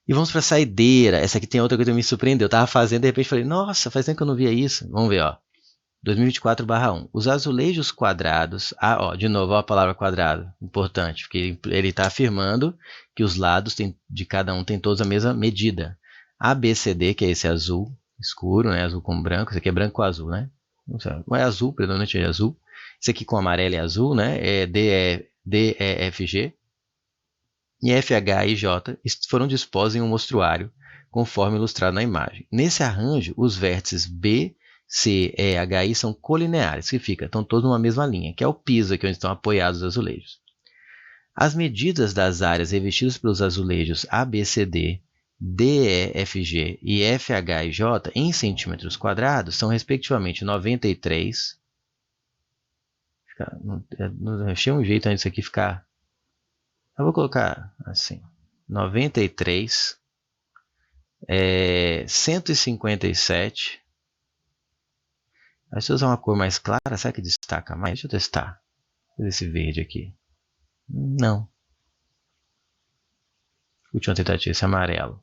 E vamos para a saideira. Essa aqui tem outra coisa que me surpreendeu. Eu estava fazendo, de repente falei, nossa, faz tempo que eu não via isso. Vamos ver, ó. 2024/1. Os azulejos quadrados. De novo, ó, a palavra quadrado. Importante, porque ele está afirmando que os lados de cada um tem todos a mesma medida. ABCD, que é esse azul escuro, né? Azul com branco. Esse aqui é branco com azul, né? Não é azul, predominante é azul. Esse aqui com amarelo é azul, né? É DEFG. E F, H e J foram dispostos em um mostruário, conforme ilustrado na imagem. Nesse arranjo, os vértices B, C, E, H e I são colineares, que estão todos numa mesma linha, que é o piso aqui onde estão apoiados os azulejos. As medidas das áreas revestidas pelos azulejos A, B, C, D, D, E, F, G e F, H e J em centímetros quadrados são respectivamente 93. Achei um jeito antes disso aqui ficar. Eu vou colocar assim, 93, 157. Aí se eu usar uma cor mais clara, será que destaca mais? Deixa eu testar. Vou fazer esse verde aqui. Não. Última tentativa, esse amarelo.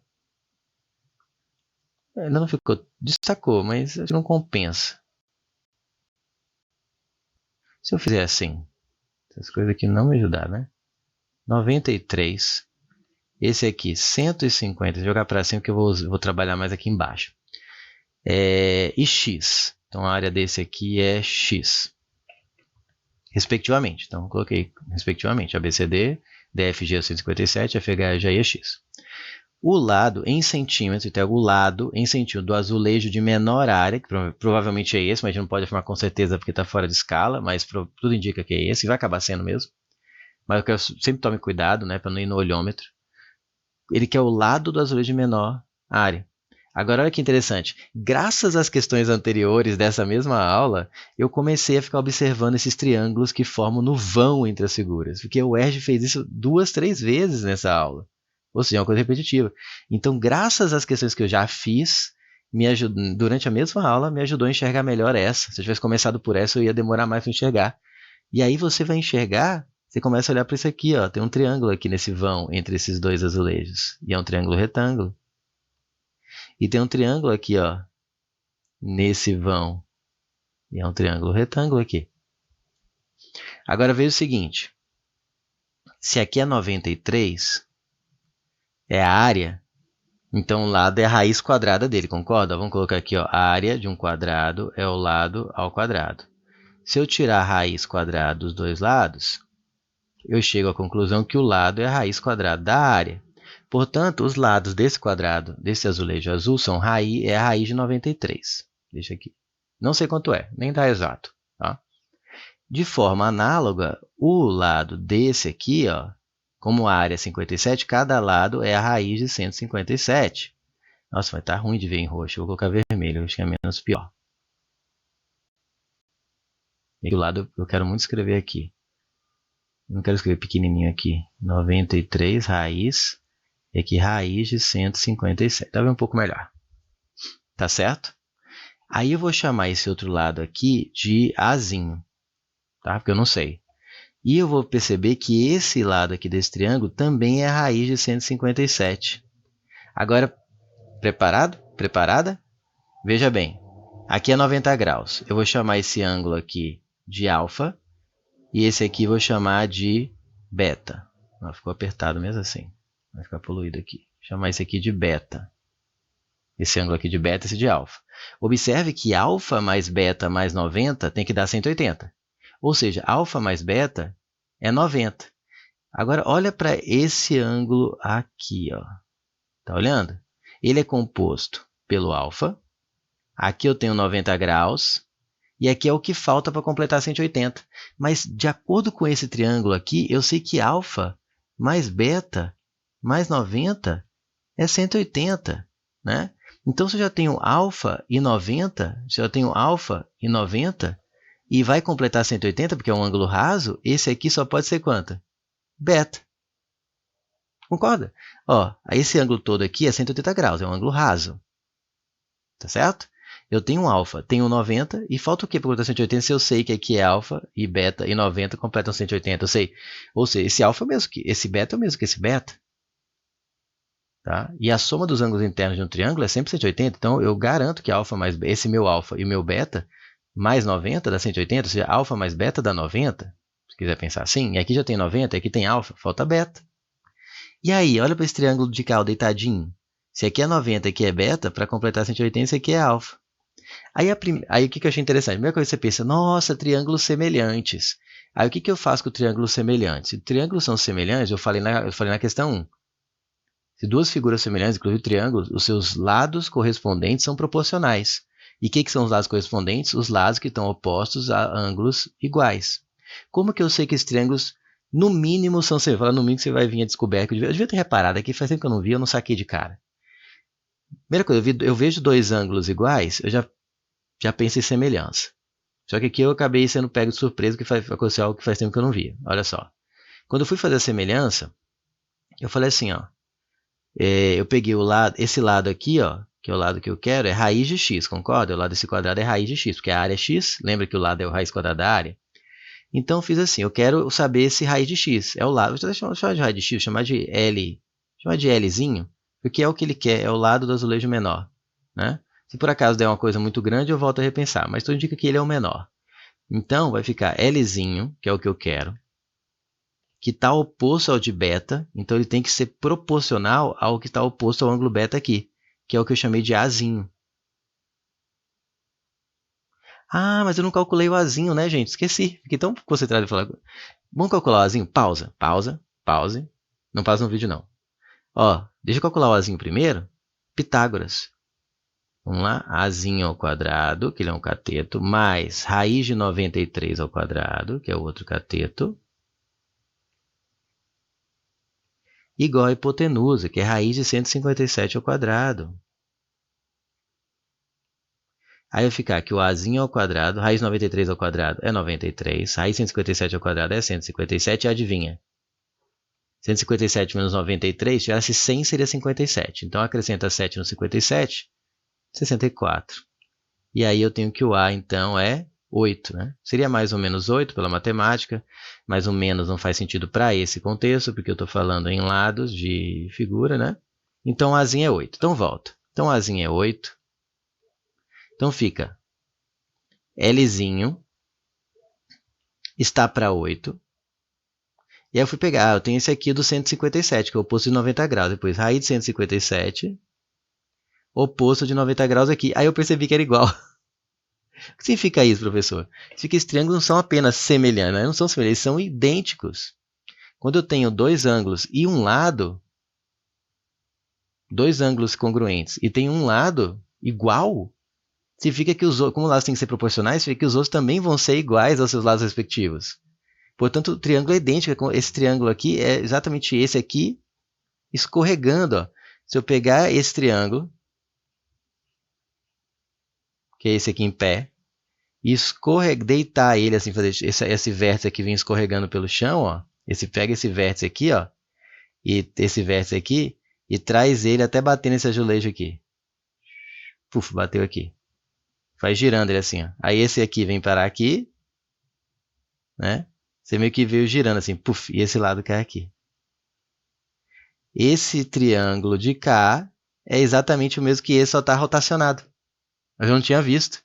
Ainda não ficou. Destacou, mas não compensa. Se eu fizer assim, essas coisas aqui não me ajudaram, né? 93. Esse aqui, 150. Vou jogar para cima que eu vou trabalhar mais aqui embaixo. E X. Então a área desse aqui é X. Respectivamente. Então eu coloquei respectivamente. ABCD, DFG é 157, FH já é X. O lado em centímetros, então o lado em centímetros do azulejo de menor área, que provavelmente é esse, mas a gente não pode afirmar com certeza porque está fora de escala, mas tudo indica que é esse, e vai acabar sendo mesmo. Mas eu quero sempre tome cuidado, né, para não ir no olhômetro. Ele quer o lado do azulejo de menor área. Agora, olha que interessante. Graças às questões anteriores dessa mesma aula, eu comecei a ficar observando esses triângulos que formam no vão entre as figuras, porque o Erg fez isso 2, 3 vezes nessa aula. Ou seja, é uma coisa repetitiva. Então, graças às questões que eu já fiz, durante a mesma aula, me ajudou a enxergar melhor essa. Se eu tivesse começado por essa, eu ia demorar mais para enxergar. E aí você vai enxergar, você começa a olhar para isso aqui, ó, tem um triângulo aqui nesse vão entre esses dois azulejos. E é um triângulo retângulo. E tem um triângulo aqui, ó, nesse vão. E é um triângulo retângulo aqui. Agora veja o seguinte. Se aqui é 93, é a área, então o lado é a raiz quadrada dele, concorda? Vamos colocar aqui, ó, a área de um quadrado é o lado ao quadrado. Se eu tirar a raiz quadrada dos dois lados, eu chego à conclusão que o lado é a raiz quadrada da área. Portanto, os lados desse quadrado, desse azulejo azul, é a raiz de 93. Deixa aqui. Não sei quanto é, nem dá exato. Tá? De forma análoga, o lado desse aqui, ó, como a área é 57, cada lado é a raiz de 157. Nossa, vai estar ruim de ver em roxo. Eu vou colocar vermelho, acho que é menos pior. E do lado eu quero muito escrever aqui. Não quero escrever pequenininho aqui. 93 raiz. E aqui raiz de 157. Tá vendo um pouco melhor. Tá certo? Aí eu vou chamar esse outro lado aqui de Azinho. Tá? Porque eu não sei. E eu vou perceber que esse lado aqui desse triângulo também é a raiz de 157. Agora, preparado? Preparada? Veja bem. Aqui é 90 graus. Eu vou chamar esse ângulo aqui de alfa. E esse aqui eu vou chamar de beta. Ficou apertado mesmo assim. Vai ficar poluído aqui. Vou chamar esse aqui de beta. Esse ângulo aqui de beta e esse de alfa. Observe que alfa mais beta mais 90 tem que dar 180. Ou seja, alfa mais beta é 90. Agora, olha para esse ângulo aqui. Está olhando? Ele é composto pelo alfa. Aqui eu tenho 90 graus. E aqui é o que falta para completar 180. Mas, de acordo com esse triângulo aqui, eu sei que alfa mais beta mais 90 é 180. Né? Então, se eu já tenho alfa e 90, e vai completar 180, porque é um ângulo raso, esse aqui só pode ser quanto? Beta. Concorda? Esse ângulo todo aqui é 180 graus, é um ângulo raso. Tá certo? Eu tenho um alfa, tenho 90, e falta o que para completar 180 se eu sei que aqui é alfa e beta e 90 completam 180? Eu sei. Ou seja, esse alfa é o mesmo que esse beta é o mesmo que esse beta. Tá? E a soma dos ângulos internos de um triângulo é sempre 180, então eu garanto que alfa mais esse meu alfa e o meu beta mais 90 dá 180, ou seja, alfa mais beta dá 90, se quiser pensar assim. E aqui já tem 90, e aqui tem alfa, falta beta. E aí, olha para esse triângulo de cá, deitadinho. Se aqui é 90 e aqui é beta, para completar 180, esse aqui é alfa. Aí o que eu achei interessante? A primeira coisa que você pensa, nossa, triângulos semelhantes. Aí o que eu faço com triângulos semelhantes? Se triângulos são semelhantes, eu falei na questão 1. Se duas figuras semelhantes, inclusive triângulos, os seus lados correspondentes são proporcionais. E o que são os lados correspondentes? Os lados que estão opostos a ângulos iguais. Como que eu sei que esses triângulos, no mínimo, são semelhantes? No mínimo você vai vir a descobrir. Eu devia ter reparado aqui, faz tempo que eu não vi, eu não saquei de cara. Primeira coisa, eu vejo dois ângulos iguais, eu já penso em semelhança. Só que aqui eu acabei sendo pego de surpresa, que aconteceu algo que faz tempo que eu não via. Olha só. Quando eu fui fazer a semelhança, eu falei assim, ó. Eu peguei esse lado aqui, ó, que é o lado que eu quero, é raiz de x, concorda? O lado desse quadrado é raiz de x, porque a área é x, lembra que o lado é o raiz quadrada da área? Então eu fiz assim, eu quero saber esse raiz de x, é o lado, vou chamar de raiz de x, vou chamar de L, chamar de Lzinho, porque é o que ele quer, é o lado do azulejo menor, né? Se por acaso der uma coisa muito grande, eu volto a repensar, mas tudo indica que ele é o menor. Então vai ficar Lzinho, que é o que eu quero, que está oposto ao de beta, então ele tem que ser proporcional ao que está oposto ao ângulo beta aqui, que é o que eu chamei de Azinho. Ah, mas eu não calculei o Azinho, né, gente? Esqueci. Fiquei tão concentrado em falar. Vamos calcular o Azinho? Pausa, pausa, pause. Não passa no vídeo, não. Ó, deixa eu calcular o Azinho primeiro. Pitágoras. Vamos lá. Azinho ao quadrado, que ele é um cateto, mais raiz de 93 ao quadrado, que é o outro cateto, igual a hipotenusa, que é raiz de 157 ao quadrado. Aí vai ficar que o Azinho ao quadrado, raiz de 93 ao quadrado é 93, raiz de 157 ao quadrado é 157, e adivinha? 157 menos 93, se tivesse 100 seria 57. Então acrescenta 7 no 57, 64. E aí eu tenho que o A, então, é 8, né? Seria mais ou menos 8 pela matemática, mas o menos não faz sentido para esse contexto, porque eu estou falando em lados de figura, né? Então, o Azinho é 8. Então, volta. Então, o Azinho é 8. Então, fica Lzinho está para 8. E aí eu fui pegar, eu tenho esse aqui do 157, que é o oposto de 90 graus. Depois, raiz de 157, oposto de 90 graus aqui. Aí eu percebi que era igual. O que significa isso, professor? Significa que esses triângulos não são apenas semelhantes, né? Não são semelhantes, eles são idênticos. Quando eu tenho dois ângulos e um lado, dois ângulos congruentes, e tem um lado igual, significa que como os lados têm que ser proporcionais, significa que os outros também vão ser iguais aos seus lados respectivos. Portanto, o triângulo é idêntico. Esse triângulo aqui é exatamente esse aqui, escorregando. Ó. Se eu pegar esse triângulo, que é esse aqui em pé, e deitar ele, assim, fazer esse vértice aqui vir escorregando pelo chão, ó. Pega esse vértice aqui, ó, e esse vértice aqui, e traz ele até bater nesse azulejo aqui. Puf, bateu aqui. Faz girando ele assim, ó. Aí esse aqui vem parar aqui, né? Você meio que veio girando assim, puf, e esse lado cai aqui. Esse triângulo de cá é exatamente o mesmo que esse, só está rotacionado. Eu não tinha visto.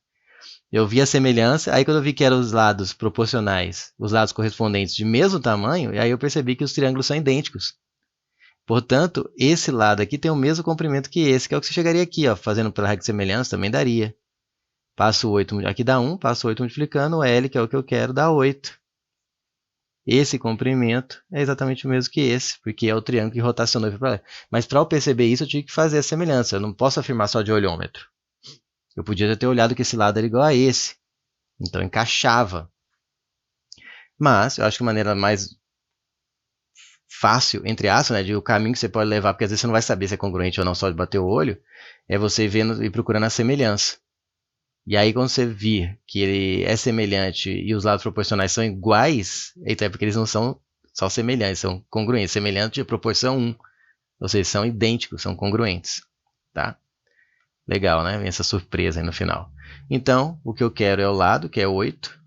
Eu vi a semelhança, aí quando eu vi que eram os lados proporcionais, os lados correspondentes de mesmo tamanho, aí eu percebi que os triângulos são idênticos. Portanto, esse lado aqui tem o mesmo comprimento que esse, que é o que você chegaria aqui, ó, fazendo pela regra de semelhança, também daria. Passo 8, aqui dá 1, passo 8 multiplicando, o L, que é o que eu quero, dá 8. Esse comprimento é exatamente o mesmo que esse, porque é o triângulo que rotacionou para lá. Mas para eu perceber isso, eu tive que fazer a semelhança. Eu não posso afirmar só de olhômetro. Eu podia ter olhado que esse lado era igual a esse. Então encaixava. Mas eu acho que a maneira mais fácil, entre aspas, né, de o caminho que você pode levar, porque às vezes você não vai saber se é congruente ou não só de bater o olho, é você vendo e procurando a semelhança. E aí quando você vir que ele é semelhante e os lados proporcionais são iguais, então é porque eles não são só semelhantes, são congruentes, semelhantes de proporção 1. Ou seja, são idênticos, são congruentes. Tá? Legal, né? Vem essa surpresa aí no final. Então, o que eu quero é o lado, que é 8.